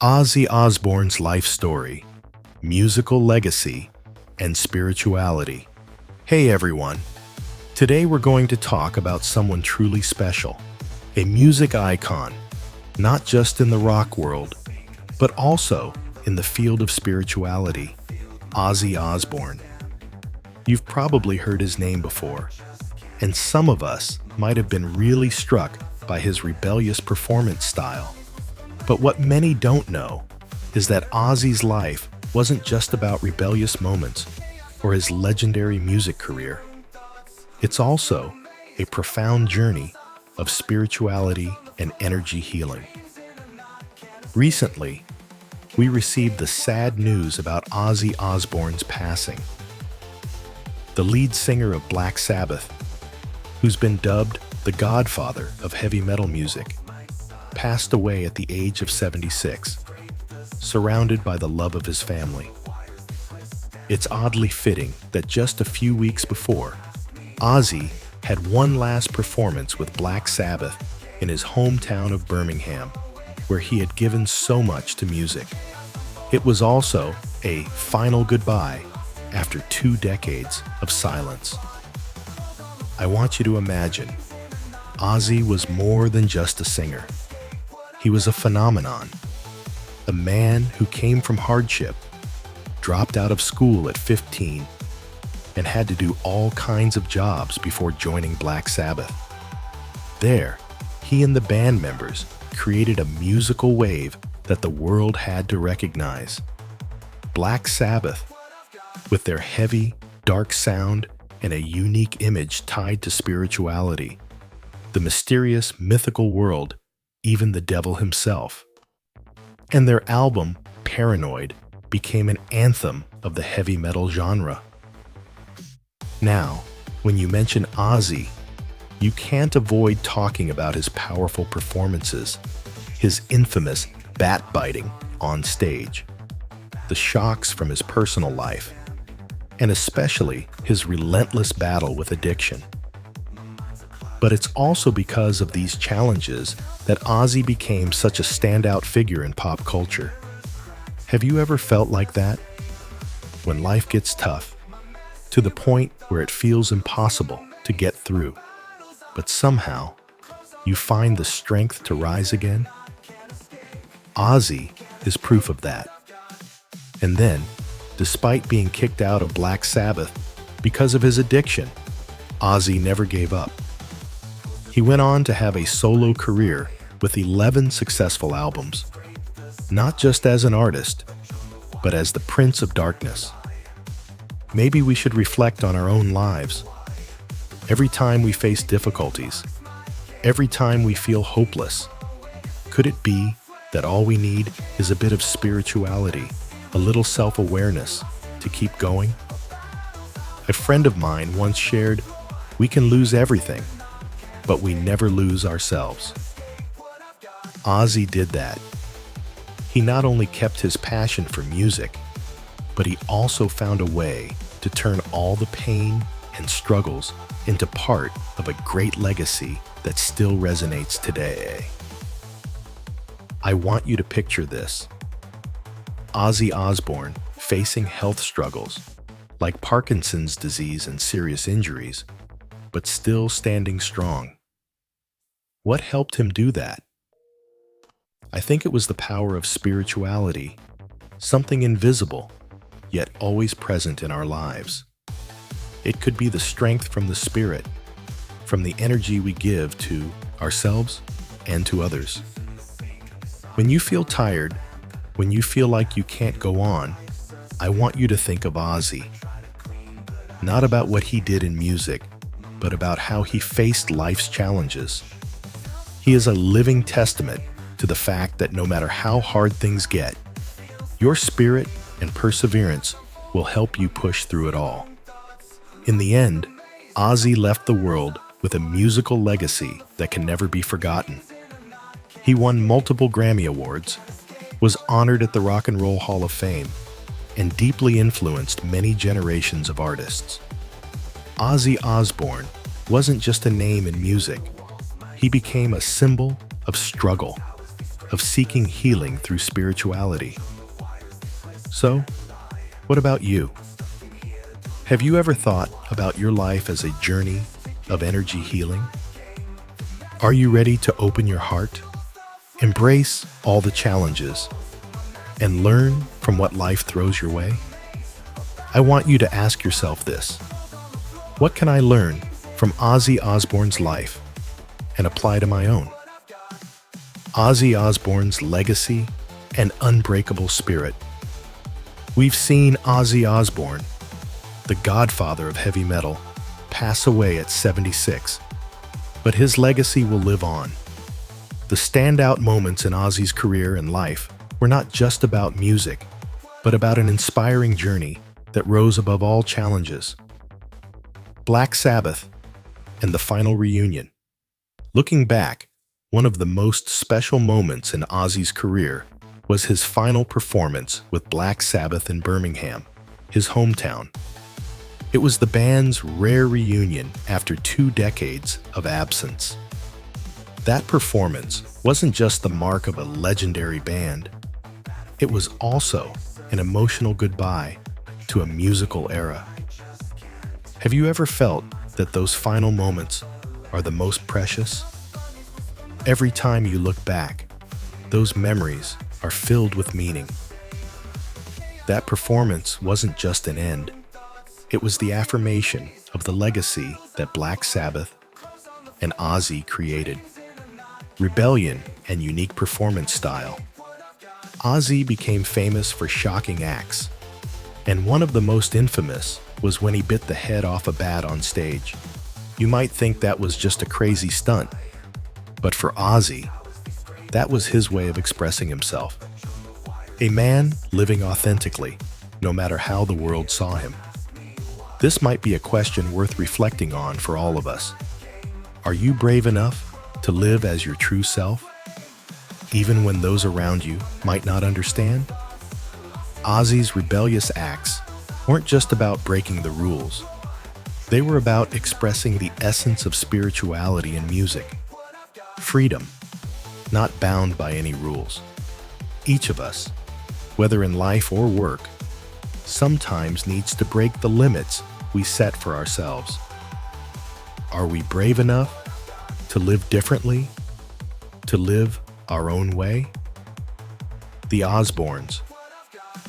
Ozzy Osbourne's life story, musical legacy, and spirituality. Hey everyone, today we're going to talk about someone truly special, a music icon, not just in the rock world, but also in the field of spirituality, Ozzy Osbourne. You've probably heard his name before, and some of us might have been really struck by his rebellious performance style. But what many don't know is that Ozzy's life wasn't just about rebellious moments or his legendary music career. It's also a profound journey of spirituality and energy healing. Recently, we received the sad news about Ozzy Osbourne's passing. The lead singer of Black Sabbath, who's been dubbed the godfather of heavy metal music, passed away at the age of 76, surrounded by the love of his family. It's oddly fitting that just a few weeks before, Ozzy had one last performance with Black Sabbath in his hometown of Birmingham, where he had given so much to music. It was also a final goodbye after 2 decades of silence. I want you to imagine, Ozzy was more than just a singer. He was a phenomenon, a man who came from hardship, dropped out of school at 15, and had to do all kinds of jobs before joining Black Sabbath. There, he and the band members created a musical wave that the world had to recognize. Black Sabbath, with their heavy, dark sound and a unique image tied to spirituality, the mysterious, mythical world, even the devil himself. And their album, Paranoid, became an anthem of the heavy metal genre. Now, when you mention Ozzy, you can't avoid talking about his powerful performances, his infamous bat-biting on stage, the shocks from his personal life, and especially his relentless battle with addiction. But it's also because of these challenges that Ozzy became such a standout figure in pop culture. Have you ever felt like that? When life gets tough, to the point where it feels impossible to get through, but somehow you find the strength to rise again? Ozzy is proof of that. And then, despite being kicked out of Black Sabbath because of his addiction, Ozzy never gave up. He went on to have a solo career with 11 successful albums, not just as an artist, but as the Prince of Darkness. Maybe we should reflect on our own lives. Every time we face difficulties, every time we feel hopeless, could it be that all we need is a bit of spirituality, a little self-awareness to keep going? A friend of mine once shared, "We can lose everything, but we never lose ourselves." Ozzy did that. He not only kept his passion for music, but he also found a way to turn all the pain and struggles into part of a great legacy that still resonates today. I want you to picture this. Ozzy Osbourne facing health struggles, like Parkinson's disease and serious injuries, but still standing strong. What helped him do that? I think it was the power of spirituality, something invisible, yet always present in our lives. It could be the strength from the spirit, from the energy we give to ourselves and to others. When you feel tired, when you feel like you can't go on, I want you to think of Ozzy. Not about what he did in music, but about how he faced life's challenges. He is a living testament to the fact that no matter how hard things get, your spirit and perseverance will help you push through it all. In the end, Ozzy left the world with a musical legacy that can never be forgotten. He won multiple Grammy Awards, was honored at the Rock and Roll Hall of Fame, and deeply influenced many generations of artists. Ozzy Osbourne wasn't just a name in music. He became a symbol of struggle, of seeking healing through spirituality. So, what about you? Have you ever thought about your life as a journey of energy healing? Are you ready to open your heart, embrace all the challenges, and learn from what life throws your way? I want you to ask yourself this: what can I learn from Ozzy Osbourne's life and apply to my own? Ozzy Osbourne's legacy and unbreakable spirit. We've seen Ozzy Osbourne, the godfather of heavy metal, pass away at 76, but his legacy will live on. The standout moments in Ozzy's career and life were not just about music, but about an inspiring journey that rose above all challenges. Black Sabbath and the final reunion. Looking back, one of the most special moments in Ozzy's career was his final performance with Black Sabbath in Birmingham, his hometown. It was the band's rare reunion after 2 decades of absence. That performance wasn't just the mark of a legendary band. It was also an emotional goodbye to a musical era. Have you ever felt that those final moments are the most precious? Every time you look back, those memories are filled with meaning. That performance wasn't just an end. It was the affirmation of the legacy that Black Sabbath and Ozzy created. Rebellion and unique performance style. Ozzy became famous for shocking acts, and one of the most infamous was when he bit the head off a bat on stage. You might think that was just a crazy stunt, but for Ozzy, that was his way of expressing himself. A man living authentically, no matter how the world saw him. This might be a question worth reflecting on for all of us. Are you brave enough to live as your true self, even when those around you might not understand? Ozzy's rebellious acts weren't just about breaking the rules. They were about expressing the essence of spirituality in music. Freedom, not bound by any rules. Each of us, whether in life or work, sometimes needs to break the limits we set for ourselves. Are we brave enough to live differently, to live our own way? The Osbournes,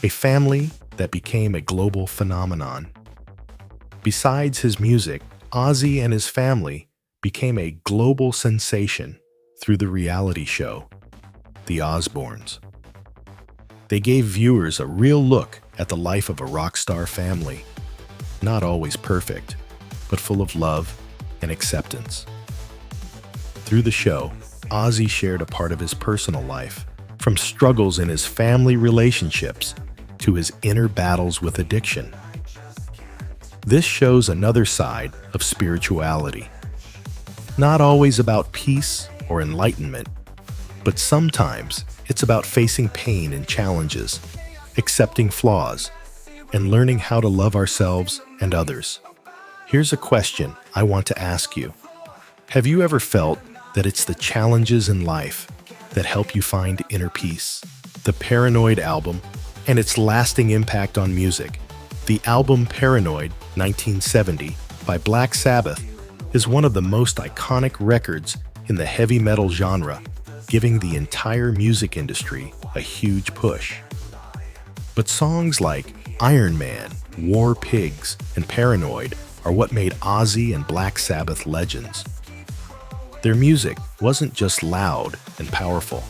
a family that became a global phenomenon. Besides his music, Ozzy and his family became a global sensation through the reality show, The Osbournes. They gave viewers a real look at the life of a rock star family, not always perfect, but full of love and acceptance. Through the show, Ozzy shared a part of his personal life, from struggles in his family relationships to his inner battles with addiction. This shows another side of spirituality. Not always about peace or enlightenment, but sometimes it's about facing pain and challenges, accepting flaws, and learning how to love ourselves and others. Here's a question I want to ask you. Have you ever felt that it's the challenges in life that help you find inner peace? The Paranoid album and its lasting impact on music. The album Paranoid, 1970, by Black Sabbath, is one of the most iconic records in the heavy metal genre, giving the entire music industry a huge push. But songs like Iron Man, War Pigs, and Paranoid are what made Ozzy and Black Sabbath legends. Their music wasn't just loud and powerful.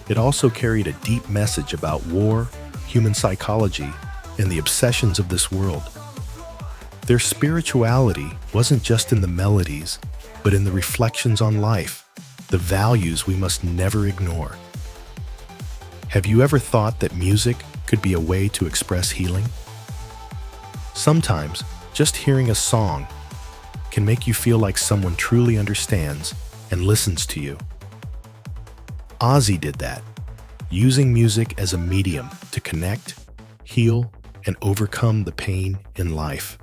It also carried a deep message about war, human psychology, and the obsessions of this world. Their spirituality wasn't just in the melodies, but in the reflections on life, the values we must never ignore. Have you ever thought that music could be a way to express healing? Sometimes, just hearing a song can make you feel like someone truly understands and listens to you. Ozzy did that, using music as a medium to connect, heal, and overcome the pain in life.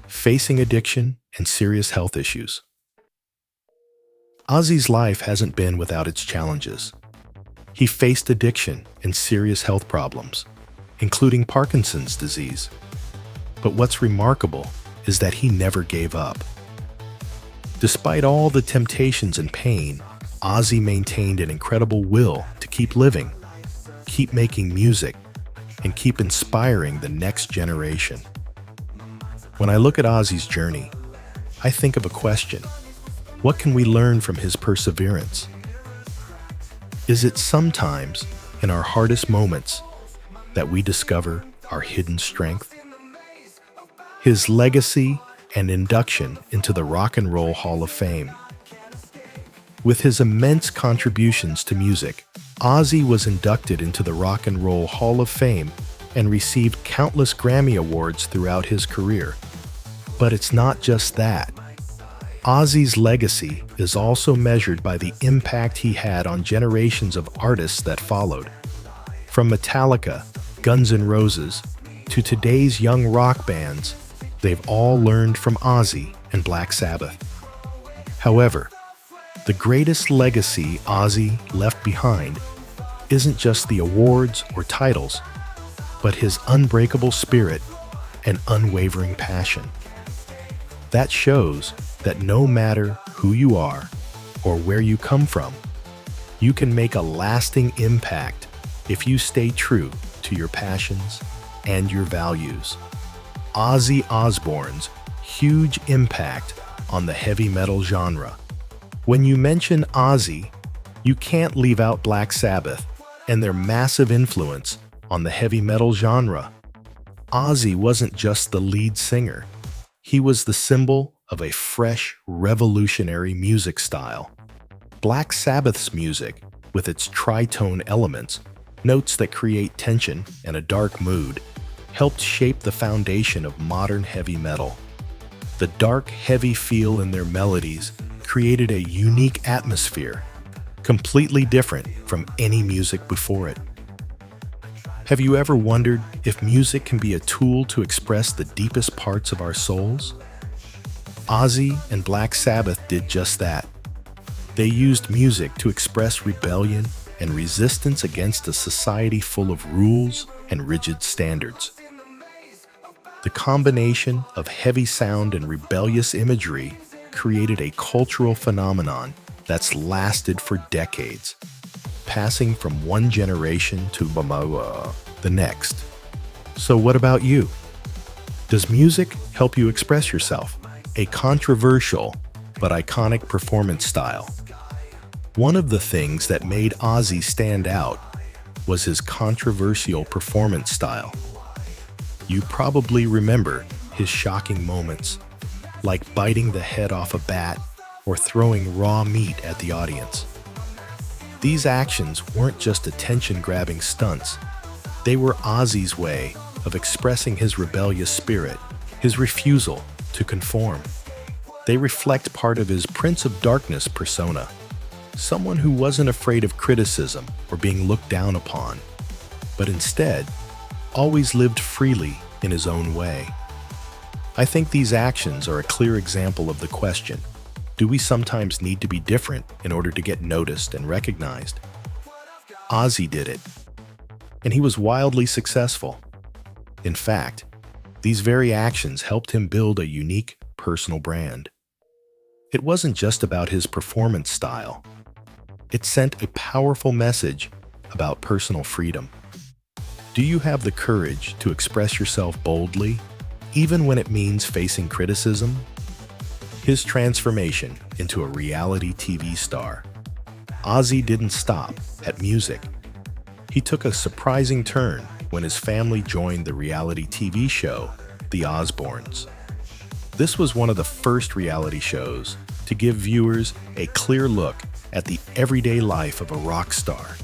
Facing addiction and serious health issues. Ozzy's life hasn't been without its challenges. He faced addiction and serious health problems, including Parkinson's disease. But what's remarkable is that he never gave up. Despite all the temptations and pain, Ozzy maintained an incredible will to keep living, keep making music, and keep inspiring the next generation. When I look at Ozzy's journey, I think of a question: what can we learn from his perseverance? Is it sometimes in our hardest moments that we discover our hidden strength? His legacy and induction into the Rock and Roll Hall of Fame. With his immense contributions to music, Ozzy was inducted into the Rock and Roll Hall of Fame and received countless Grammy Awards throughout his career. But it's not just that. Ozzy's legacy is also measured by the impact he had on generations of artists that followed. From Metallica, Guns N' Roses, to today's young rock bands, they've all learned from Ozzy and Black Sabbath. However, the greatest legacy Ozzy left behind isn't just the awards or titles, but his unbreakable spirit and unwavering passion. That shows that no matter who you are or where you come from, you can make a lasting impact if you stay true to your passions and your values. Ozzy Osbourne's huge impact on the heavy metal genre. When you mention Ozzy, you can't leave out Black Sabbath and their massive influence on the heavy metal genre. Ozzy wasn't just the lead singer. He was the symbol of a fresh, revolutionary music style. Black Sabbath's music, with its tritone elements, notes that create tension and a dark mood, helped shape the foundation of modern heavy metal. The dark, heavy feel in their melodies created a unique atmosphere, completely different from any music before it. Have you ever wondered if music can be a tool to express the deepest parts of our souls? Ozzy and Black Sabbath did just that. They used music to express rebellion and resistance against a society full of rules and rigid standards. The combination of heavy sound and rebellious imagery created a cultural phenomenon that's lasted for decades, passing from one generation to the next. So what about you? Does music help you express yourself? A controversial but iconic performance style. One of the things that made Ozzy stand out was his controversial performance style. You probably remember his shocking moments, like biting the head off a bat or throwing raw meat at the audience. These actions weren't just attention-grabbing stunts. They were Ozzy's way of expressing his rebellious spirit, his refusal to conform. They reflect part of his Prince of Darkness persona, someone who wasn't afraid of criticism or being looked down upon, but instead always lived freely in his own way. I think these actions are a clear example of the question: do we sometimes need to be different in order to get noticed and recognized? Ozzy did it, and he was wildly successful. In fact, these very actions helped him build a unique personal brand. It wasn't just about his performance style. It sent a powerful message about personal freedom. Do you have the courage to express yourself boldly, even when it means facing criticism? His transformation into a reality TV star. Ozzy didn't stop at music. He took a surprising turn when his family joined the reality TV show, The Osbournes. This was one of the first reality shows to give viewers a clear look at the everyday life of a rock star.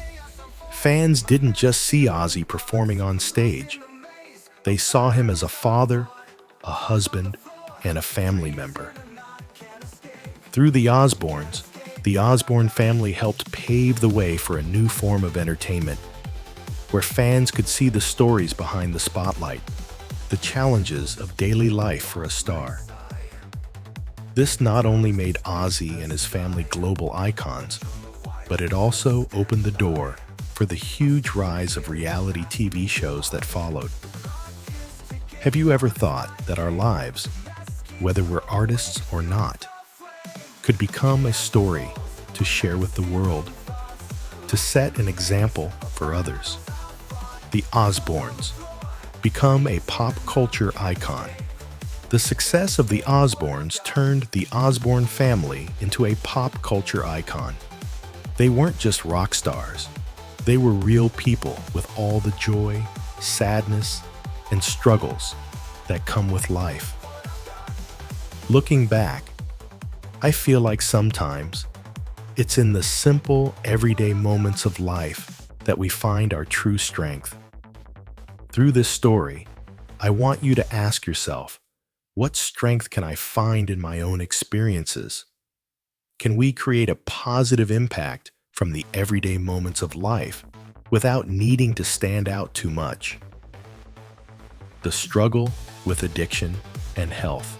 Fans didn't just see Ozzy performing on stage. They saw him as a father, a husband, and a family member. Through The Osbournes, the Osbourne family helped pave the way for a new form of entertainment, where fans could see the stories behind the spotlight, the challenges of daily life for a star. This not only made Ozzy and his family global icons, but it also opened the door for the huge rise of reality TV shows that followed. Have you ever thought that our lives, whether we're artists or not, could become a story to share with the world, to set an example for others? The Osbournes become a pop culture icon. The success of the Osbournes turned the Osbourne family into a pop culture icon. They weren't just rock stars. They were real people with all the joy, sadness, and struggles that come with life. Looking back, I feel like sometimes it's in the simple, everyday moments of life that we find our true strength. Through this story, I want you to ask yourself, what strength can I find in my own experiences? Can we create a positive impact from the everyday moments of life without needing to stand out too much? The struggle with addiction and health.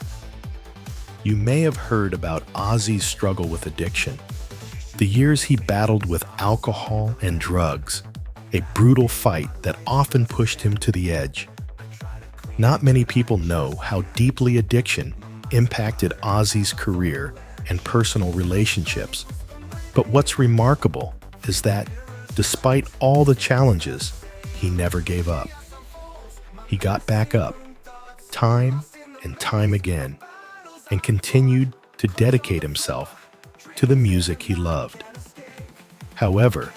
You may have heard about Ozzy's struggle with addiction, the years he battled with alcohol and drugs, a brutal fight that often pushed him to the edge. Not many people know how deeply addiction impacted Ozzy's career and personal relationships. But what's remarkable is that, despite all the challenges, he never gave up. He got back up, time and time again, and continued to dedicate himself to the music he loved. However,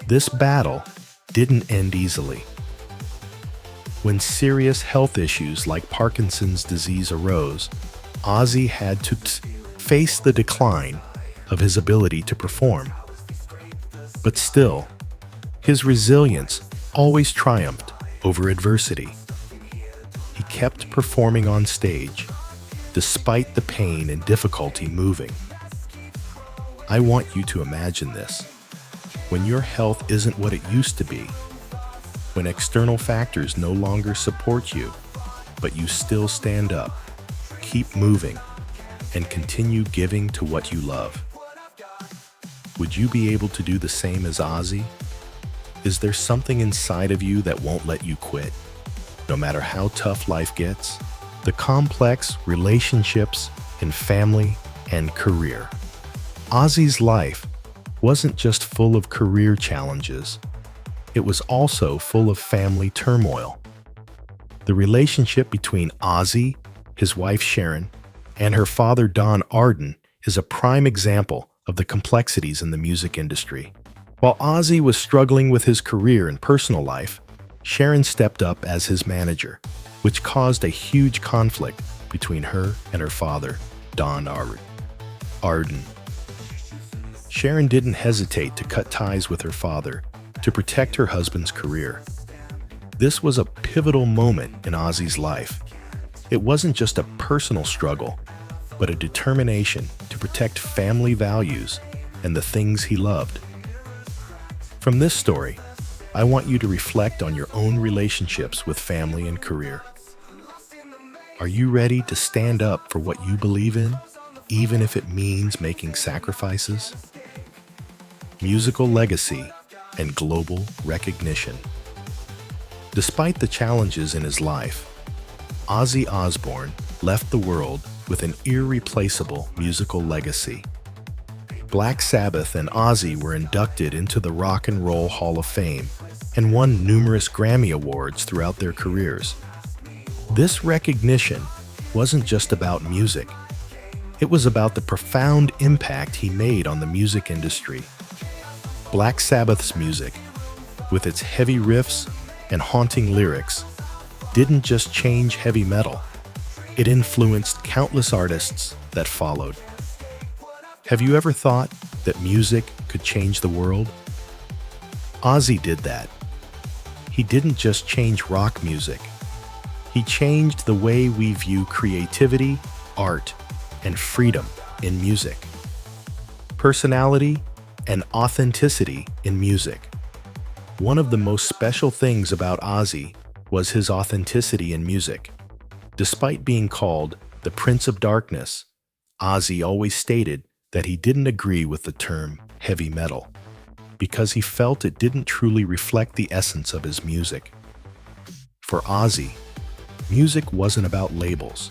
this battle didn't end easily. When serious health issues like Parkinson's disease arose, Ozzy had to face the decline of his ability to perform. But still, his resilience always triumphed over adversity. He kept performing on stage, despite the pain and difficulty moving. I want you to imagine this. When your health isn't what it used to be, when external factors no longer support you, but you still stand up, keep moving, and continue giving to what you love. Would you be able to do the same as Ozzy? Is there something inside of you that won't let you quit, no matter how tough life gets? The complex relationships in family and career. Ozzy's life wasn't just full of career challenges. It was also full of family turmoil. The relationship between Ozzy, his wife Sharon, and her father Don Arden is a prime example of the complexities in the music industry. While Ozzy was struggling with his career and personal life, Sharon stepped up as his manager, which caused a huge conflict between her and her father, Don Arden. Sharon didn't hesitate to cut ties with her father to protect her husband's career. This was a pivotal moment in Ozzy's life. It wasn't just a personal struggle, but a determination to protect family values and the things he loved. From this story, I want you to reflect on your own relationships with family and career. Are you ready to stand up for what you believe in, even if it means making sacrifices? Musical legacy and global recognition. Despite the challenges in his life, Ozzy Osbourne left the world with an irreplaceable musical legacy. Black Sabbath and Ozzy were inducted into the Rock and Roll Hall of Fame and won numerous Grammy Awards throughout their careers. This recognition wasn't just about music. It was about the profound impact he made on the music industry. Black Sabbath's music, with its heavy riffs and haunting lyrics, didn't just change heavy metal. It influenced countless artists that followed. Have you ever thought that music could change the world? Ozzy did that. He didn't just change rock music. He changed the way we view creativity, art, and freedom in music. Personality and authenticity in music. One of the most special things about Ozzy was his authenticity in music. Despite being called the Prince of Darkness, Ozzy always stated that he didn't agree with the term heavy metal, because he felt it didn't truly reflect the essence of his music. For Ozzy, music wasn't about labels.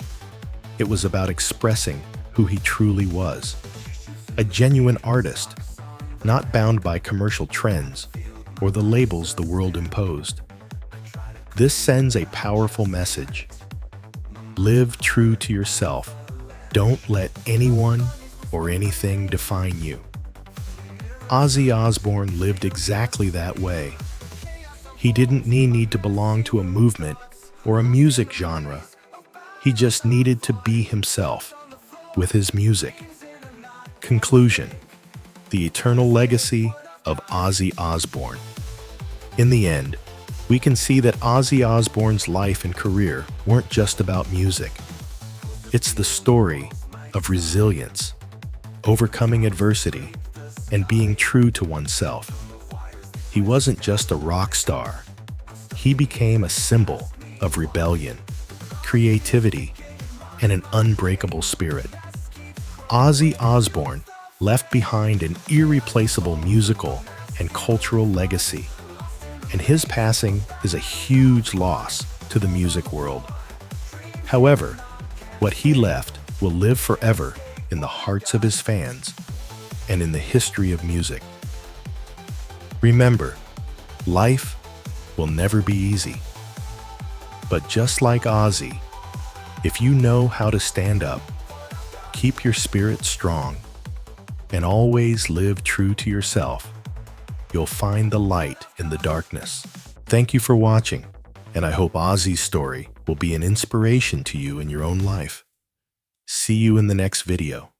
It was about expressing who he truly was. A genuine artist, not bound by commercial trends or the labels the world imposed. This sends a powerful message. Live true to yourself. Don't let anyone or anything define you. Ozzy Osbourne lived exactly that way. He didn't need to belong to a movement or a music genre. He just needed to be himself with his music. Conclusion: the eternal legacy of Ozzy Osbourne. In the end, we can see that Ozzy Osbourne's life and career weren't just about music. It's the story of resilience, overcoming adversity, and being true to oneself. He wasn't just a rock star. He became a symbol of rebellion, creativity, and an unbreakable spirit. Ozzy Osbourne left behind an irreplaceable musical and cultural legacy, and his passing is a huge loss to the music world. However, what he left will live forever in the hearts of his fans and in the history of music. Remember, life will never be easy. But just like Ozzy, if you know how to stand up, keep your spirit strong, and always live true to yourself, you'll find the light in the darkness. Thank you for watching, and I hope Ozzy's story will be an inspiration to you in your own life. See you in the next video.